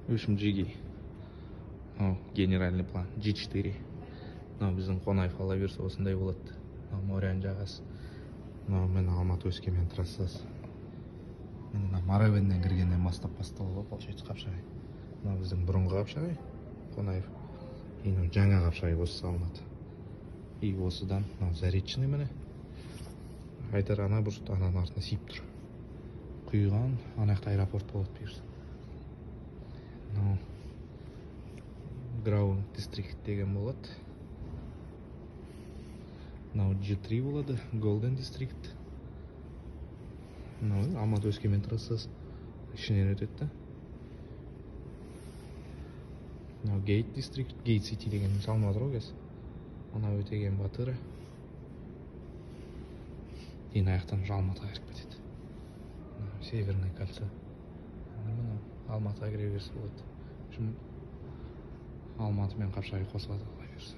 В общем, Джиги. Генеральный план. G4. Біздің Қонаев ала берсе осындай болады. Морян жағасы. Мен Алматы Өскемен трассасы. Маравеннен кіргеннен басталып, получается, Қапшағай. Біздің бұрынғы Қапшағай, Қонаев. Жаңа Қапшағай осы салынады. И осыдан Заречный міне. Айтар ана бұрышты ананың артына сиіп тұр. Құйған, анақта аэропорт болады берсі. Граунд District деген болады. G3 болады, Golden District. Алматы Өскемен трассасы ішінен өтеді. Gate District, Gate City деген салынады ғой қазір. Ана өтеген Батыры. Ең аяқтан Алматыға кіріп кетеді. Северный кольцо. Алматыға кіре берсе болады. Алматы мен Қапшағай қосылады, қалай берсе.